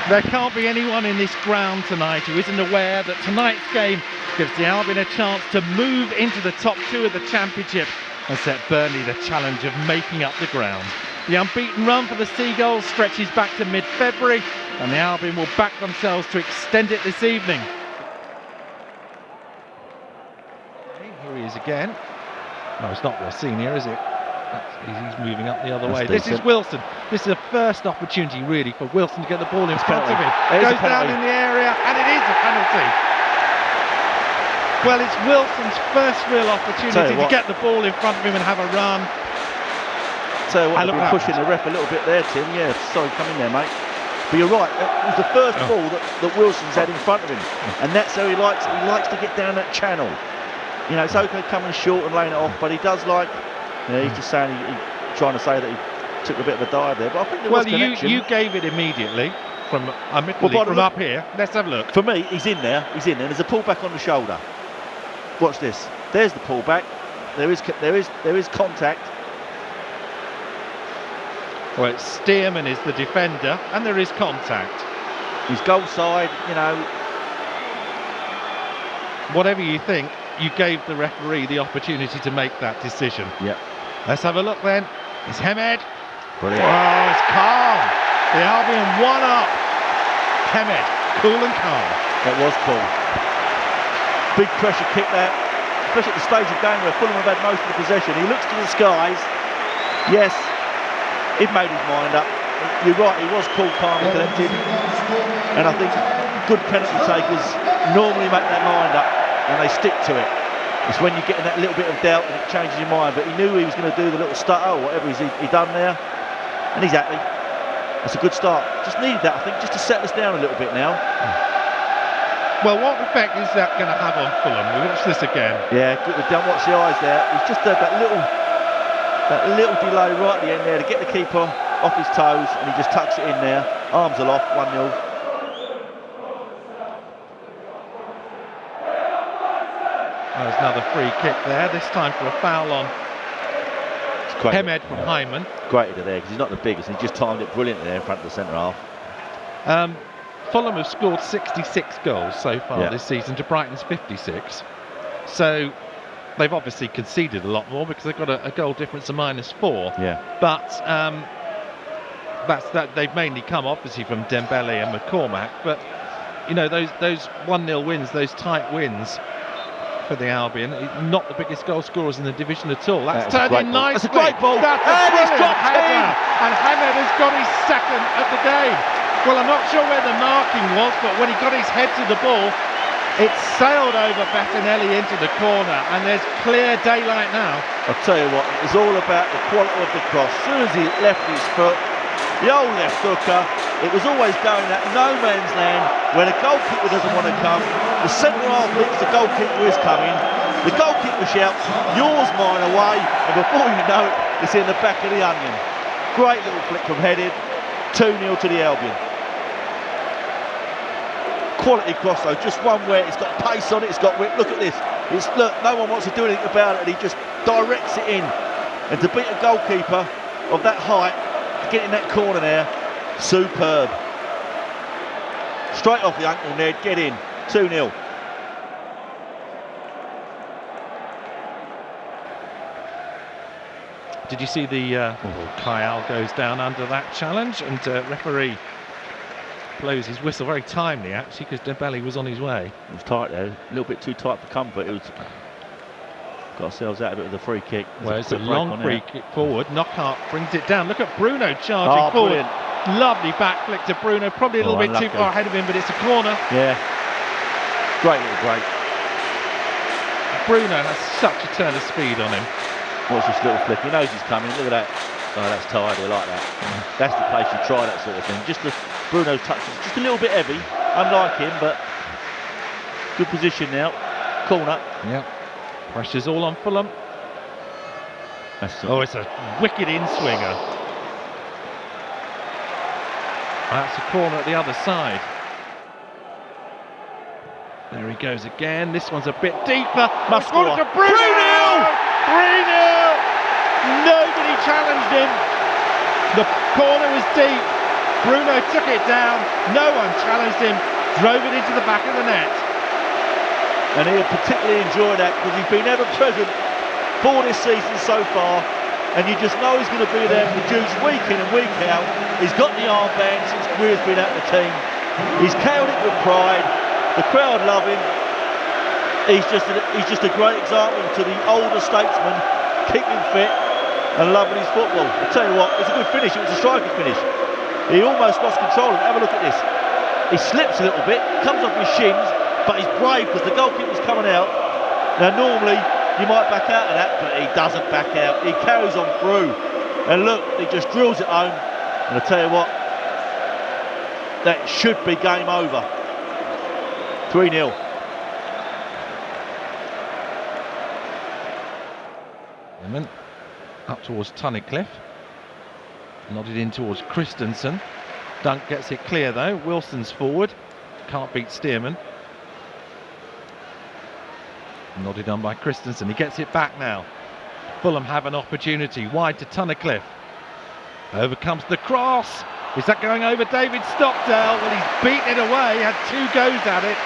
There can't be anyone in this ground tonight who isn't aware that tonight's game gives the Albion a chance to move into the top 2 of the Championship and set Burnley the challenge of making up the ground. The unbeaten run for the Seagulls stretches back to mid-February, and the Albion will back themselves to extend it this evening. Here he is again. No, it's not Rossini, is it? He's moving up the other way. This is Wilson. This is the first opportunity really for Wilson to get the ball in front of him. Goes down in the area, and it is a penalty. Well, it's Wilson's first real opportunity to get the ball in front of him and have a run. So what, I've been pushing the ref a little bit there, Tim. Yeah, sorry, come in there, mate. But you're right. It was the first ball that Wilson's had in front of him, and that's how he likes it. He likes to get down that channel. You know, it's okay coming short and laying it off, but he does like. Yeah, he's just saying he's trying to say that he took a bit of a dive there, but I think there was connection. You gave it immediately from up here. Let's have a look. For me, he's in there. He's in there. There's a pullback on the shoulder. Watch this. There's the pullback. There is contact. Well, it's Stearman is the defender, and there is contact. He's goal side. You know. Whatever you think, you gave the referee the opportunity to make that decision. Yep. Let's have a look then. It's Hemed. Brilliant. Oh, it's calm. The Albion 1 up. Hemed, cool and calm. That was cool. Big pressure kick there, especially at the stage of game where Fulham have had most of the possession. He looks to the skies. Yes, he'd made his mind up. You're right, he was cool, calm and collected. And I think good penalty takers normally make their mind up and they stick to it. It's when you're getting that little bit of doubt and it changes your mind. But he knew he was going to do the little stutter or whatever he done there, and he's happy. That's a good start. Just needed that, I think, just to settle us down a little bit now. Well, what effect is that going to have on Fulham? We'll watch this again. Yeah, good. Don't watch the eyes there. He's just had that little delay right at the end there to get the keeper off his toes, and he just tucks it in there. Arms aloft, 1-0. There's another free kick there, this time for a foul on Hemed from Hyman. Great there, because he's not the biggest, and he just timed it brilliantly there in front of the centre half. Fulham have scored 66 goals so far this season to Brighton's 56. So they've obviously conceded a lot more because they've got a goal difference of -4. Yeah. But they've mainly come obviously from Dembele and McCormack. But you know, those 1-0 wins, those tight wins for the Albion, not the biggest goal scorers in the division at all. That's turned in nicely. That's a great ball. That's a brilliant header. And Hemed has got his second of the game. Well, I'm not sure where the marking was, but when he got his head to the ball, it sailed over Bettinelli into the corner, and there's clear daylight now. I'll tell you what, it was all about the quality of the cross. As soon as he left his foot, the old left hooker, it was always going at no man's land where the goalkeeper doesn't want to come. The centre half thinks the goalkeeper is coming. The goalkeeper shouts, yours, mine, away, and before you know it, it's in the back of the onion. Great little flick from headed, 2-0 to the Albion. Quality cross though, just one where it's got pace on it, it's got whip. Look at this. Look, no one wants to do anything about it, and he just directs it in. And to beat a goalkeeper of that height, to get in that corner there, superb. Straight off the ankle, Ned, get in. 2-0. Did you see the Kyle goes down under that challenge, and referee blows his whistle very timely actually, because Dembele was on his way. It was tight there, a little bit too tight for comfort. It was got ourselves out a bit with a free kick. Well, it's a long free kick forward. Knockhart brings it down. Look at Bruno charging forward. Brilliant. Lovely back flick to Bruno, probably a little bit too far ahead of him, but it's a corner. Yeah, great little break. Bruno has such a turn of speed on him. Watch this little flick, he knows he's coming, look at that. Oh, that's tidy, I like that. That's the place you try that sort of thing. Just Bruno's touch is just a little bit heavy, unlike him, but good position now. Corner. Yep. Pressure's all on Fulham. Oh, it's a wicked in-swinger. That's a corner at the other side. There he goes again. This one's a bit deeper. Must go to Bruno! 3-0! Nobody challenged him. The corner was deep. Bruno took it down, no one challenged him, drove it into the back of the net. And he'll particularly enjoy that because he's been ever present for this season so far, and you just know he's going to be there and produce week in and week out. He's got the armband since Greer's been at the team. He's carried it with pride. The crowd love him. He's just a great example to the older statesmen, keeping fit and loving his football. I'll tell you what, it's a good finish. It was a striking finish. He almost lost control of it. Have a look at this. He slips a little bit, comes off his shins, but he's brave because the goalkeeper's coming out. Now normally you might back out of that, but he doesn't back out. He carries on through. And look, he just drills it home. And I'll tell you what, that should be game over. 3-0. Up towards Tunnicliffe. Nodded in towards Christensen. Dunk gets it clear though. Wilson's forward. Can't beat Stearman. Nodded on by Christensen. He gets it back now. Fulham have an opportunity. Wide to Tunnicliffe. Over comes the cross. Is that going over David Stockdale? Well, he's beaten it away. Had 2 goes at it.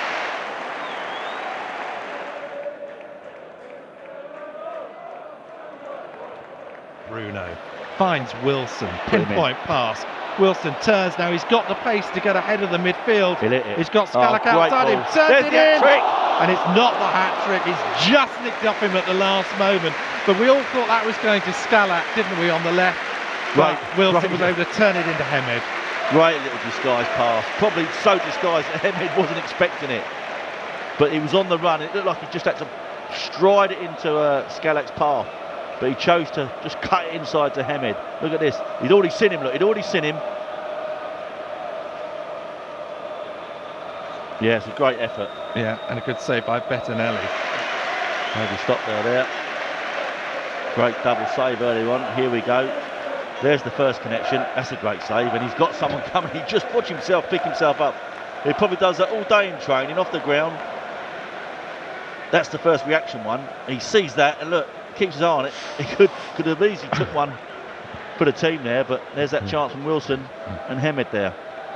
Bruno finds Wilson. Pinpoint pass. Wilson turns now. He's got the pace to get ahead of the midfield. He's got Scallock outside him. Turns it in. And it's not the hat-trick. He's just nicked off him at the last moment. But we all thought that was going to Scallock, didn't we, on the left? But Wilson was able to turn it into Hemed. Great little disguised pass. Probably so disguised that Hemed wasn't expecting it. But he was on the run. It looked like he just had to stride it into Scallock's path. But he chose to just cut it inside to Hemed. Look at this. He'd already seen him. Look, he'd already seen him. Yeah, it's a great effort. Yeah, and a good save by Bettinelli. Maybe stop there. Great double save early on. Here we go. There's the first connection. That's a great save. And he's got someone coming. He just watch himself pick himself up. He probably does that all day in training, off the ground. That's the first reaction one. He sees that and look, keeps his eye on it. He could have easily took one for the team there, but there's that chance from Wilson and Hemed there.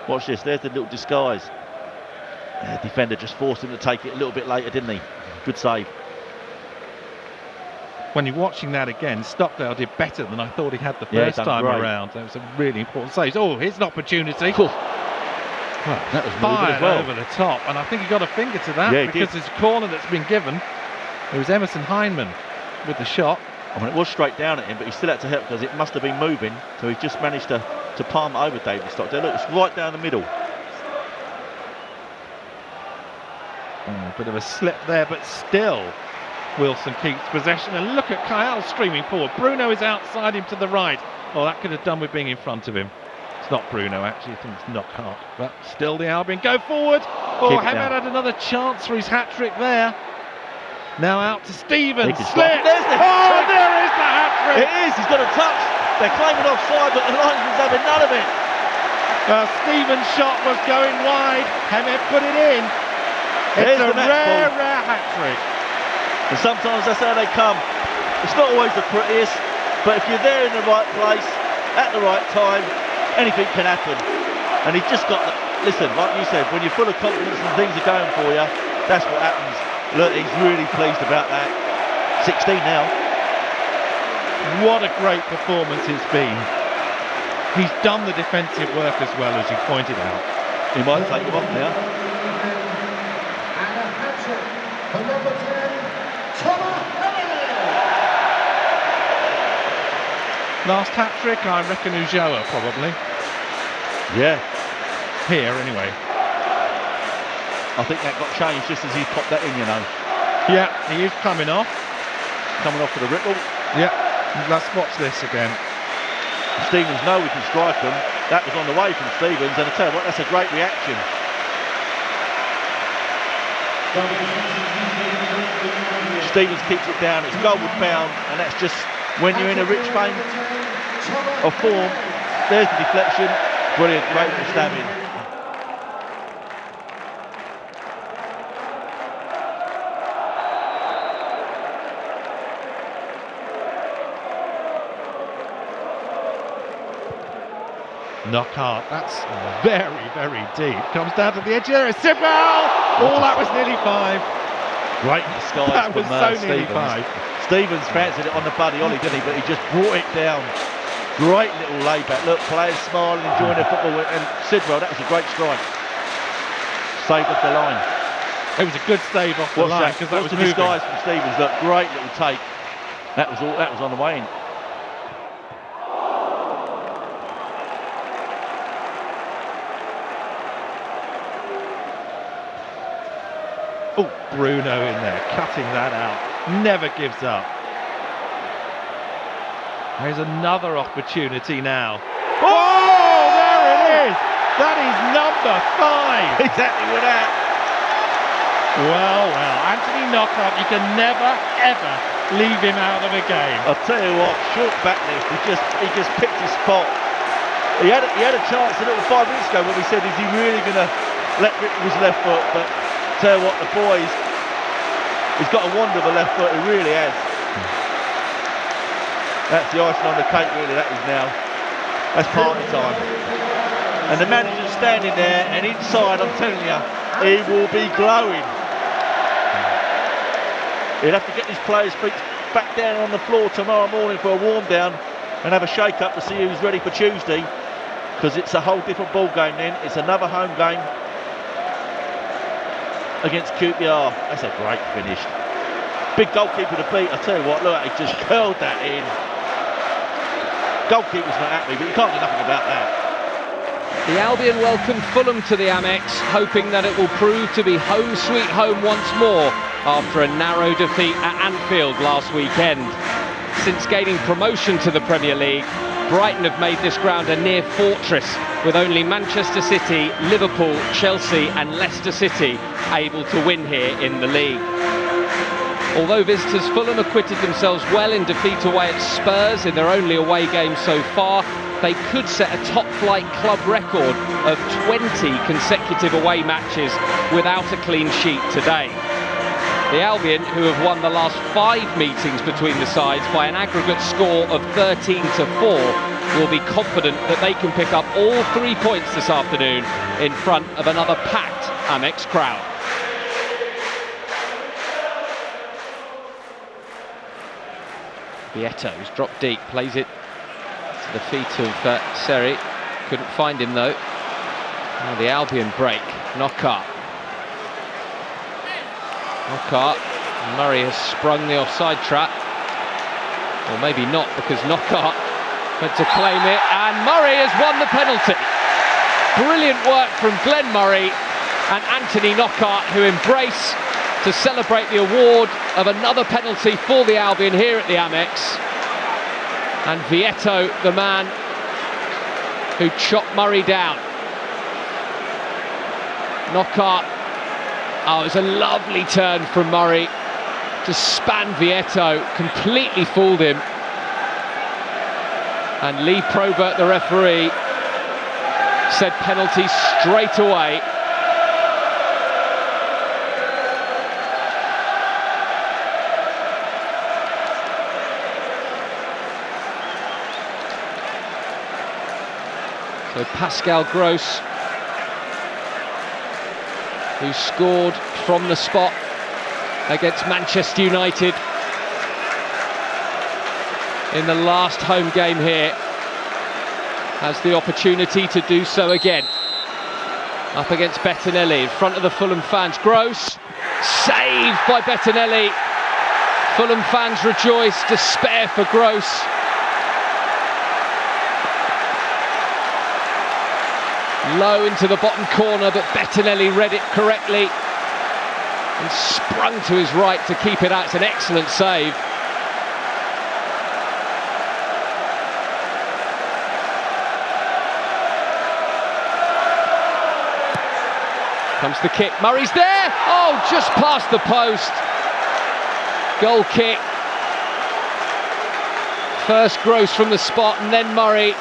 Watch this. There's the little disguise. The defender just forced him to take it a little bit later, didn't he? Good save. When you're watching that again, Stockdale did better than I thought he had the first time around. That was a really important save. Oh, here's an opportunity. Cool. Well, that was fired well. Over the top, and I think he got a finger to that because it's a corner that's been given. It was Emerson Heineman with the shot. I mean, it was straight down at him, but he still had to help because it must have been moving. So he just managed to palm it over David Stockdale. Look, it's right down the middle. A bit of a slip there, but still Wilson keeps possession. And look at Kyle streaming forward. Bruno is outside him to the right. Oh, that could have done with being in front of him. It's not Bruno, actually. I think it's Knockhart. But still the Albion go forward. Oh, Hemed had another chance for his hat-trick there. Now out to Stevens. Slip. There's the hat-trick. There is the hat-trick. It is. He's got a touch. They're claiming offside, but the linesman's having none of it. Stevens' shot was going wide. Hemed put it in. It's a rare hat-trick. And sometimes that's how they come. It's not always the prettiest, but if you're there in the right place, at the right time, anything can happen. And he just got listen, like you said, when you're full of confidence and things are going for you, that's what happens. Look, he's really pleased about that. 16 now. What a great performance it's been. He's done the defensive work as well, as you pointed out. He might take him off now. Last hat-trick, I reckon Ulloa probably. Yeah. Here, anyway. I think that got changed just as he popped that in, you know. Yeah, he is coming off. Coming off for the ripple. Yeah, let's watch this again. Stevens know we can strike them. That was on the way from Stevens, and I tell you what, that's a great reaction. Stevens keeps it down, it's goalward bound, and that's just when you're in a rich vein of form. There's the deflection. Brilliant, great for stabbing. Knockout, that's very, very deep. Comes down to the edge there. Sidwell! Oh, that was nearly 5. Great disguise That was from so nearly Stevens. 5. Stevens fancied it on the buddy Ollie, didn't he? But he just brought it down. Great little layback. Look, players smiling, enjoying their football. And Sidwell, that was a great strike. Saved off the line. It was a good save off the line because that was the moving. disguise from Stevens. Look, great little take. That was all. That was on the way in. Oh, Bruno in there, cutting that out. Never gives up. There's another opportunity now. Oh, there it is! That is number 5. Exactly with that. Well, Anthony Knockout, you can never, ever leave him out of a game. I'll tell you what, short back lift, he just picked his spot. He had a chance a little 5 minutes ago when we said, is he really going to let rip with his left foot? But tell you what, the boys, he's got a wonder of a left foot, he really has. That's the icing on the cake, really, that is now. That's party time. And the manager's standing there, and inside, I'm telling you, he will be glowing. He'll have to get his players' feet back down on the floor tomorrow morning for a warm down and have a shake up to see who's ready for Tuesday, because it's a whole different ball game then. It's another home game against QPR. That's a great finish. Big goalkeeper to beat. I tell you what, look, he just curled that in. Goalkeeper's not happy, but you can't do nothing about that. The Albion welcomed Fulham to the Amex, hoping that it will prove to be home sweet home once more after a narrow defeat at Anfield last weekend. Since gaining promotion to the Premier League, Brighton have made this ground a near fortress, with only Manchester City, Liverpool, Chelsea and Leicester City able to win here in the league. Although visitors Fulham acquitted themselves well in defeat away at Spurs in their only away game so far, they could set a top-flight club record of 20 consecutive away matches without a clean sheet today. The Albion, who have won the last 5 meetings between the sides by an aggregate score of 13-4, will be confident that they can pick up all 3 points this afternoon in front of another packed Amex crowd. Vieto's dropped deep, plays it to the feet of Seri. Couldn't find him though. Now the Albion break. Knockaert. Murray has sprung the offside trap. Or maybe not, because Knockaert went to claim it, and Murray has won the penalty. Brilliant work from Glenn Murray and Anthony Knockaert, who embrace to celebrate the award of another penalty for the Albion here at the Amex. And Vieto, the man who chopped Murray down. Knockaert, oh, it was a lovely turn from Murray to span Vieto, completely fooled him. And Lee Probert, the referee, said penalty straight away. So Pascal Gross, who scored from the spot against Manchester United in the last home game here, has the opportunity to do so again. Up against Bettinelli in front of the Fulham fans. Gross, saved by Bettinelli. Fulham fans rejoice, despair for Gross. Low into the bottom corner, but Bettinelli read it correctly and sprung to his right to keep it out. It's an excellent save. Comes the kick, Murray's there! Oh, just past the post. Goal kick. First Gross from the spot and then Murray,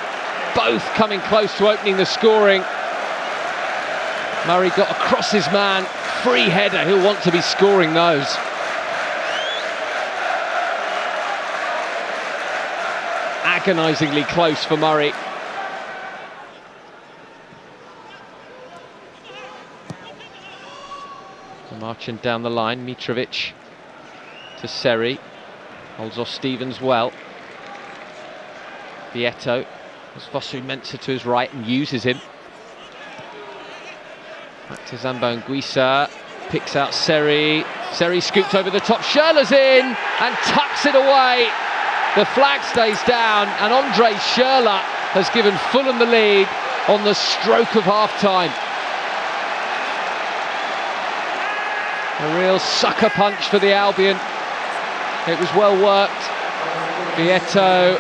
both coming close to opening the scoring. Murray got across his man, free header, he'll want to be scoring those. Agonisingly close for Murray. Marching down the line, Mitrovic to Seri, holds off Stevens well. Vieto has Fosu-Mensah to his right and uses him. Back to Zambo Anguissa, picks out Seri. Seri scooped over the top, Schürrle's in and tucks it away. The flag stays down and Andre Schürrle has given Fulham the lead on the stroke of half-time. A real sucker punch for the Albion. It was well worked. Vieto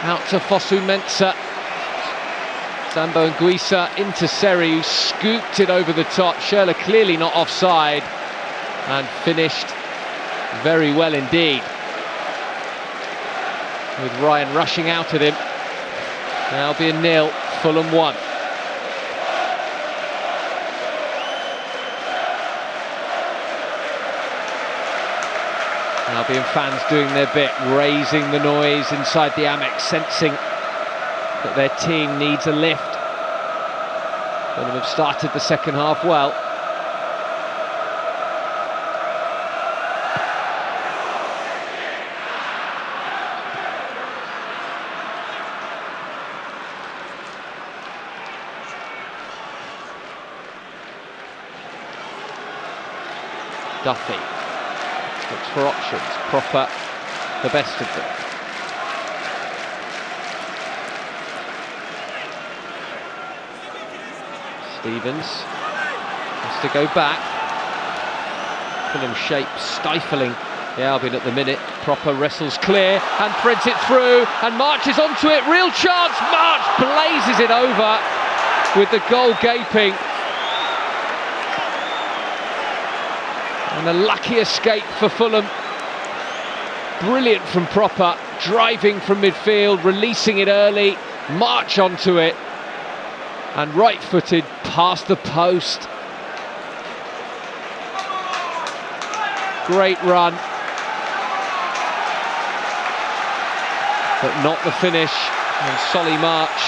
out to Fosu-Mensah. Zambo Anguissa into Seri, who scooped it over the top. Schürrle clearly not offside and finished very well indeed. With Ryan rushing out at him. Albion 0, Fulham 1. Albion fans doing their bit, raising the noise inside the Amex, sensing that their team needs a lift. Fulham have started the second half well. Duffy looks for options, Proper the best of them. Stevens has to go back. Fulham shape stifling the Albion at the minute. Proper wrestles clear and threads it through and marches onto it. Real chance, March blazes it over with the goal gaping. And a lucky escape for Fulham. Brilliant from Proper, driving from midfield, releasing it early, march onto it, and right-footed past the post. Great run, but not the finish. And Solly March,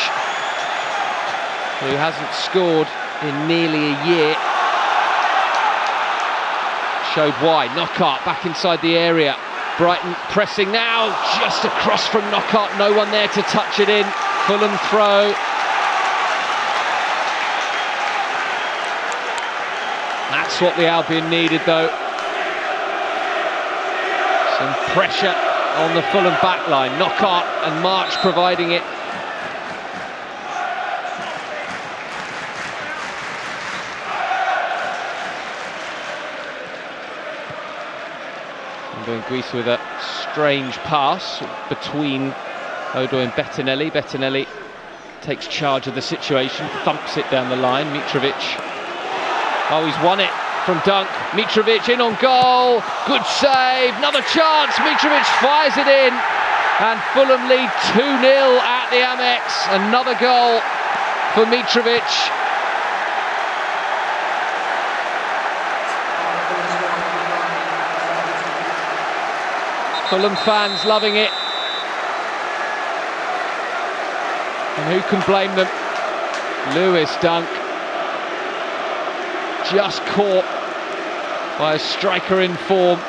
who hasn't scored in nearly a year, showed why. Knockaert back inside the area. Brighton pressing now, just across from Knockaert, no one there to touch it in. Fulham throw. That's what the Albion needed though. Some pressure on the Fulham backline. Knockaert and March providing it. Anguissa with a strange pass between Odo and Bettinelli. Bettinelli takes charge of the situation, thumps it down the line. Mitrovic, oh, he's won it from Dunk. Mitrovic in on goal, good save, another chance. Mitrovic fires it in and Fulham lead 2-0 at the Amex. Another goal for Mitrovic. Fulham fans loving it, and who can blame them? Lewis Dunk, just caught by a striker in form.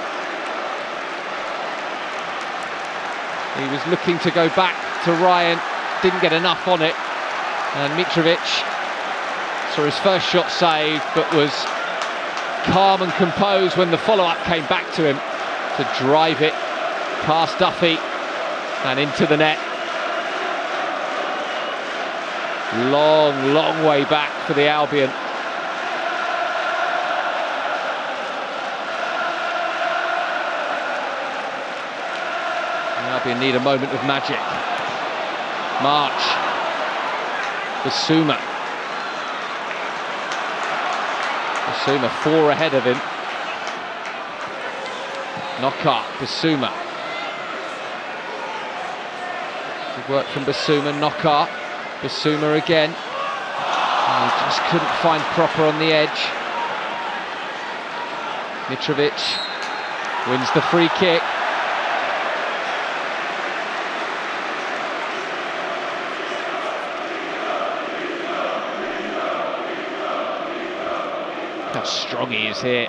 He was looking to go back to Ryan, didn't get enough on it, and Mitrovic saw his first shot saved, but was calm and composed when the follow-up came back to him to drive it past Duffy and into the net. Long, long way back for the Albion. The Albion need a moment of magic. March. Bissouma. Bissouma 4 ahead of him. Knockaert, Bissouma. Good work from Bissouma, Knockaert. Bissouma again. And he just couldn't find Proper on the edge. Mitrovic wins the free kick. How strong he is here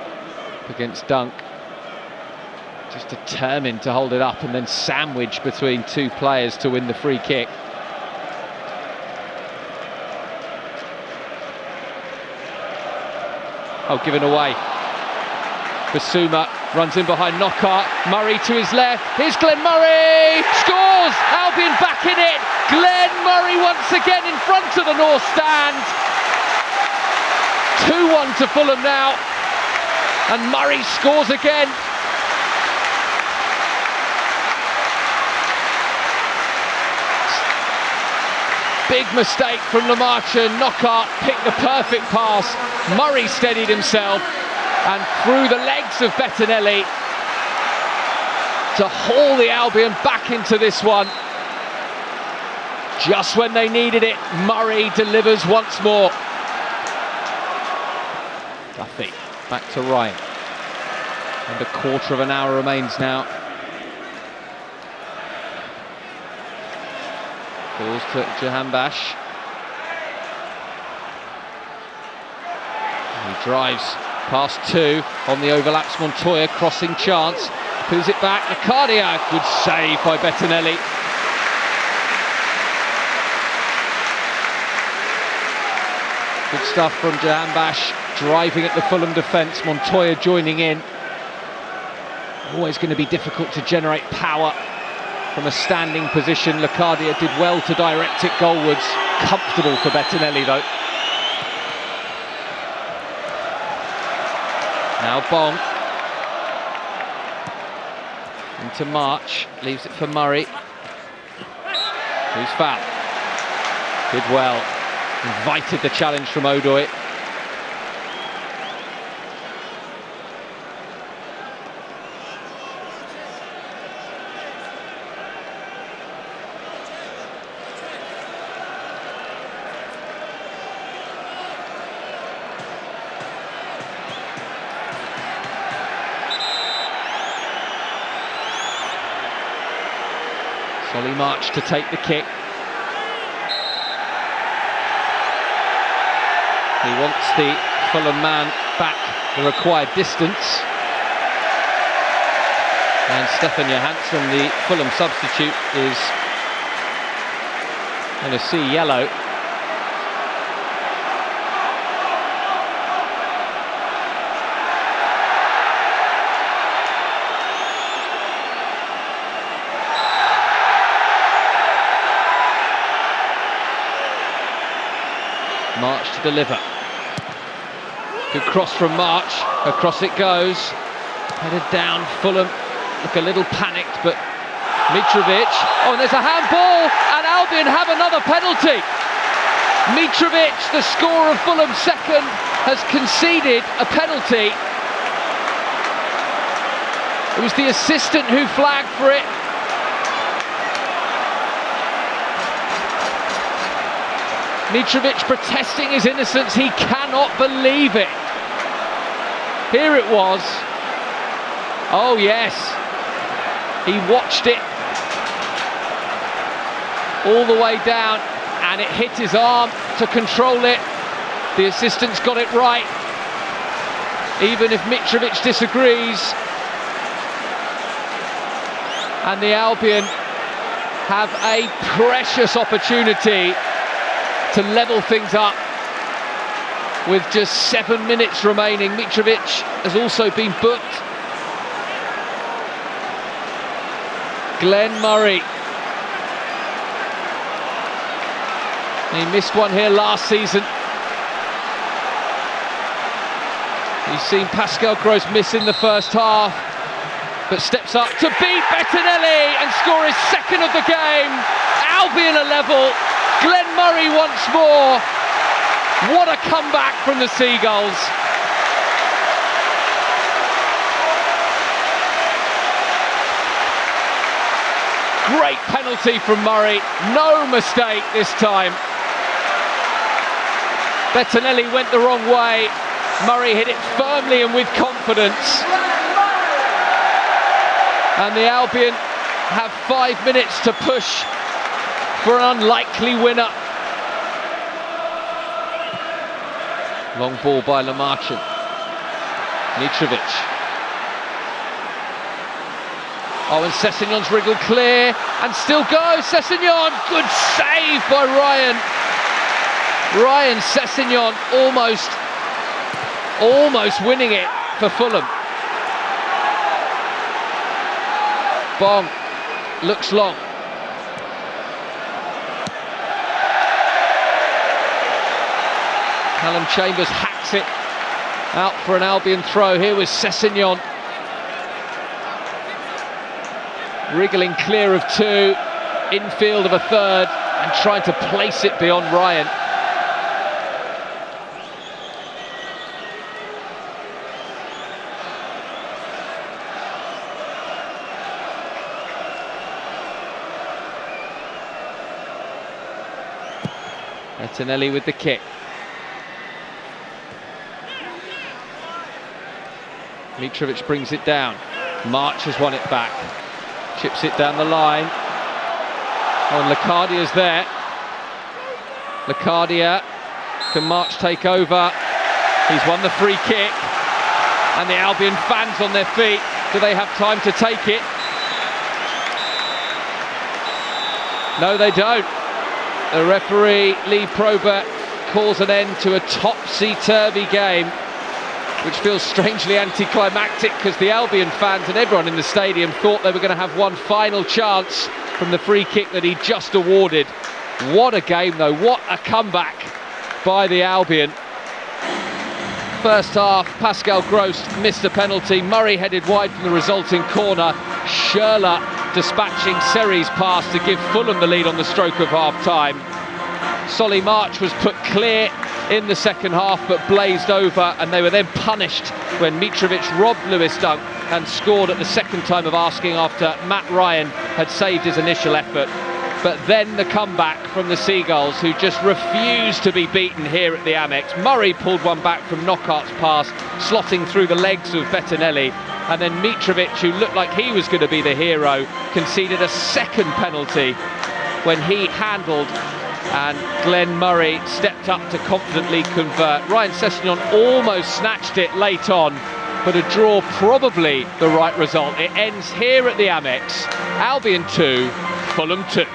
against Dunk. Just determined to hold it up and then sandwich between two players to win the free kick. Oh, given away. Basuma runs in behind Knockaert. Murray to his left. Here's Glenn Murray! Scores! Albion back in it! Glenn Murray once again in front of the North Stand. 2-1 to Fulham now. And Murray scores again. Big mistake from Lamarche. Knockaert picked the perfect pass. Murray steadied himself and through the legs of Bettinelli to haul the Albion back into this one. Just when they needed it, Murray delivers once more. Duffy back to Ryan. And a quarter of an hour remains now. Balls to Jahanbakhsh. He drives past two on the overlaps. Montoya crossing chance. Pulls it back. Lacadia. Good save by Bettinelli. Good stuff from Jahanbakhsh. Driving at the Fulham defence. Montoya joining in. Always going to be difficult to generate power from a standing position. Lacadia did well to direct it goalwards. Comfortable for Bettinelli though. Now Bong. Into March. Leaves it for Murray. Who's foul? Did well. Invited the challenge from Odoi. Solly March to take the kick. He wants the Fulham man back the required distance. And Stefan Johansson, the Fulham substitute, is going to see yellow. March to deliver. Good cross from March. Across it goes. Headed down. Fulham look a little panicked, but Mitrovic. Oh, and there's a handball, and Albion have another penalty. Mitrovic, the scorer of Fulham's second, has conceded a penalty. It was the assistant who flagged for it. Mitrovic protesting his innocence. He cannot believe it. Here it was. Oh yes. He watched it all the way down and it hit his arm to control it. The assistant's got it right. Even if Mitrovic disagrees. And the Albion have a precious opportunity to level things up with just 7 minutes remaining. Mitrovic has also been booked. Glenn Murray. He missed one here last season. You've seen Pascal Gross miss in the first half, but steps up to beat Bettinelli and score his second of the game. Albion are level. Glenn Murray once more. What a comeback from the Seagulls. Great penalty from Murray. No mistake this time. Bettinelli went the wrong way. Murray hit it firmly and with confidence. And the Albion have 5 minutes to push for an unlikely winner. Long ball by Lamarche. Mitrovic. Oh, and Sessegnon's wriggled clear, and still goes. Sessegnon, good save by Ryan. Ryan Sessegnon almost winning it for Fulham. Bong looks long. Callum Chambers hacks it out for an Albion throw. Here was Sessegnon, wriggling clear of two, infield of a third, and trying to place it beyond Ryan. Bettinelli with the kick. Mitrovic brings it down. March has won it back. Chips it down the line. Oh, and Lacadia's there. Lacadia. Can March take over? He's won the free kick. And the Albion fans on their feet. Do they have time to take it? No, they don't. The referee, Lee Probert, calls an end to a topsy-turvy game, which feels strangely anticlimactic because the Albion fans and everyone in the stadium thought they were going to have one final chance from the free kick that he just awarded. What a game though, what a comeback by the Albion. First half, Pascal Gross missed a penalty, Murray headed wide from the resulting corner, Schürrle dispatching Seri's pass to give Fulham the lead on the stroke of half-time. Solly March was put clear in the second half but blazed over, and they were then punished when Mitrovic robbed Lewis Dunk and scored at the second time of asking after Matt Ryan had saved his initial effort. But then the comeback from the Seagulls, who just refused to be beaten here at the Amex. Murray pulled one back from Knockaert's pass, slotting through the legs of Bettinelli, and then Mitrovic, who looked like he was going to be the hero, conceded a second penalty when he handled, and Glenn Murray stepped up to confidently convert. Ryan Sessegnon almost snatched it late on, but a draw probably the right result. It ends here at the Amex. Albion 2, Fulham 2.